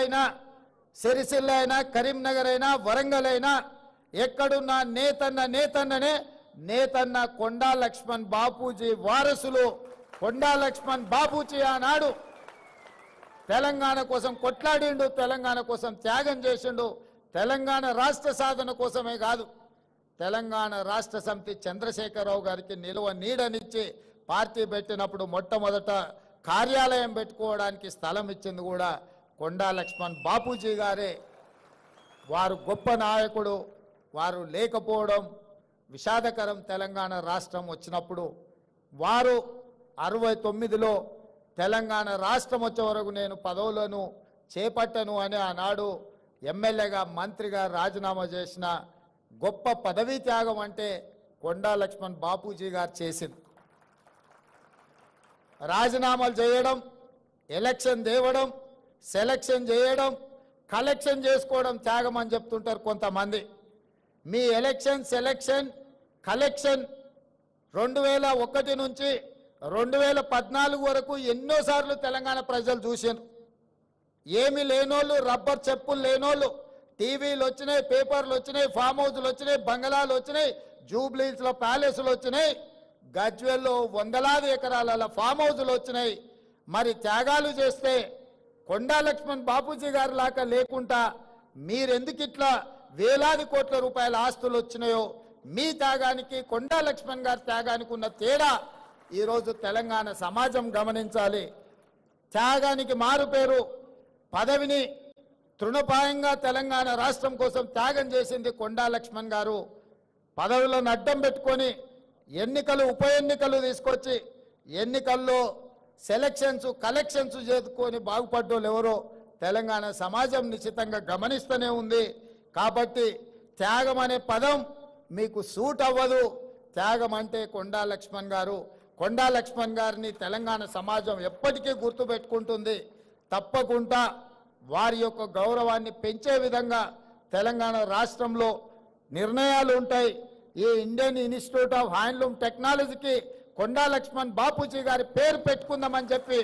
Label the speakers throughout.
Speaker 1: అయినా సిరిసిల్ల అయినా కరీంనగర్ అయినా వరంగల్ అయినా ఎక్కడున్నా నేతన్ననే నేతన్న కొండా లక్ష్మణ్ బాపూజీ వారసులు. కొండా లక్ష్మణ్ బాపూజీ ఆనాడు తెలంగాణ కోసం కొట్లాడిండు, తెలంగాణ కోసం త్యాగం చేసిండు. తెలంగాణ రాష్ట్ర సాధన కోసమే కాదు, తెలంగాణ రాష్ట్ర సమితి చంద్రశేఖరరావు గారికి నిలువ నీడనిచ్చి పార్టీ పెట్టినప్పుడు మొట్టమొదట కార్యాలయం పెట్టుకోవడానికి స్థలం ఇచ్చింది కూడా కొండా లక్ష్మణ్ బాపూజీ గారే. వారు గొప్ప నాయకుడు, వారు లేకపోవడం విషాదకరం. తెలంగాణ రాష్ట్రం వచ్చినప్పుడు వారు 69లో తెలంగాణ రాష్ట్రం వచ్చే వరకు నేను పదవులను చేపట్టను అని ఆనాడు ఎమ్మెల్యేగా మంత్రిగా రాజీనామా చేసిన గొప్ప పదవీ త్యాగం అంటే కొండా లక్ష్మణ్ బాపూజీ గారు చేసింది. రాజీనామాలు చేయడం, ఎలక్షన్ తేవడం, సెలక్షన్ చేయడం, కలెక్షన్ చేసుకోవడం త్యాగం అని చెప్తుంటారు కొంతమంది. మీ ఎలక్షన్, సెలక్షన్, కలెక్షన్ 2001 నుంచి 2014 వరకు ఎన్నోసార్లు తెలంగాణ ప్రజలు చూశారు. ఏమి లేనోళ్ళు, రబ్బర్ చెప్పులు లేనోళ్ళు, టీవీలు వచ్చినాయి, పేపర్లు వచ్చినాయి, ఫామ్ హౌస్లు వచ్చినాయి, బంగళాలు వచ్చినాయి, జూబ్లీస్లో ప్యాలెస్లు వచ్చినాయి, గజ్వేల్లో వందలాది ఎకరాల ఫామ్ హౌస్లు వచ్చినాయి. మరి త్యాగాలు చేస్తే కొండా లక్ష్మణ్ బాపూజీ గారి లాగా లేకుండా మీరెందుకు ఇట్లా వేలాది కోట్ల రూపాయల ఆస్తులు వచ్చినాయో, మీ త్యాగానికి కొండా లక్ష్మణ్ గారి త్యాగానికి ఉన్న తేడా ఈరోజు తెలంగాణ సమాజం గమనించాలి. త్యాగానికి మారు పేరు పదవిని తృణపాయంగా తెలంగాణ రాష్ట్రం కోసం త్యాగం చేసింది కొండా లక్ష్మణ్ గారు. పదవులను అడ్డం పెట్టుకొని ఎన్నికలు, ఉప ఎన్నికలు తీసుకొచ్చి ఎన్నికల్లో సెలక్షన్స్, కలెక్షన్స్ చేసుకొని బాగుపడ్డోళ్ళు ఎవరో తెలంగాణ సమాజం నిశ్చితంగా గమనిస్తూనే ఉంది. కాబట్టి త్యాగం అనే పదం మీకు సూట్ అవ్వదు. త్యాగం అంటే కొండా లక్ష్మణ్ గారు. కొండా లక్ష్మణ్ గారిని తెలంగాణ సమాజం ఎప్పటికీ గుర్తుపెట్టుకుంటుంది. తప్పకుండా వారి యొక్క గౌరవాన్ని పెంచే విధంగా తెలంగాణ రాష్ట్రంలో నిర్ణయాలు ఉంటాయి. ఈ ఇండియన్ ఇన్స్టిట్యూట్ ఆఫ్ హ్యాండ్లూమ్ టెక్నాలజీకి కొండా లక్ష్మణ్ బాపూజీ గారి పేరు పెట్టుకుందామని చెప్పి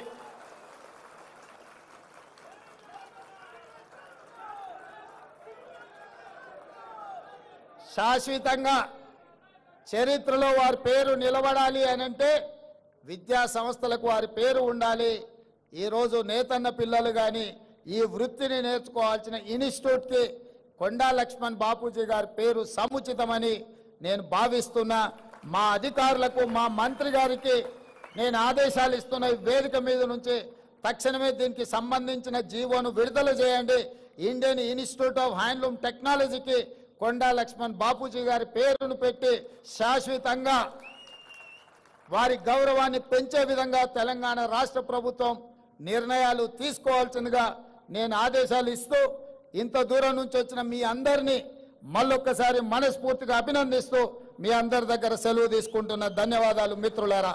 Speaker 1: శాశ్వతంగా చరిత్రలో వారి పేరు నిలబడాలి అనంటే విద్యా సంస్థలకు వారి పేరు ఉండాలి. ఈరోజు నేతన్న పిల్లలు కానీ ఈ వృత్తిని నేర్చుకోవాల్సిన ఇన్స్టిట్యూట్కి కొండా లక్ష్మణ్ బాపూజీ గారి పేరు సముచితమని నేను భావిస్తున్నా. మా అధికారులకు, మా మంత్రి గారికి నేను ఆదేశాలు ఇస్తున్న వేదిక మీద నుంచి తక్షణమే దీనికి సంబంధించిన జీవోను విడుదల చేయండి. ఇండియన్ ఇన్స్టిట్యూట్ ఆఫ్ హ్యాండ్లూమ్ టెక్నాలజీకి కొండా లక్ష్మణ్ బాపూజీ గారి పేరును పెట్టి శాశ్వతంగా వారి గౌరవాన్ని పెంచే విధంగా తెలంగాణ రాష్ట్ర ప్రభుత్వం నిర్ణయాలు తీసుకోవాల్సిందిగా నేను ఆదేశాలు ఇస్తూ ఇంత దూరం నుంచి వచ్చిన మీ అందరినీ మళ్ళొక్కసారి మనస్ఫూర్తిగా అభినందిస్తూ మీ అందరి దగ్గర సెలవు తీసుకుంటున్న ధన్యవాదాలు మిత్రులారా.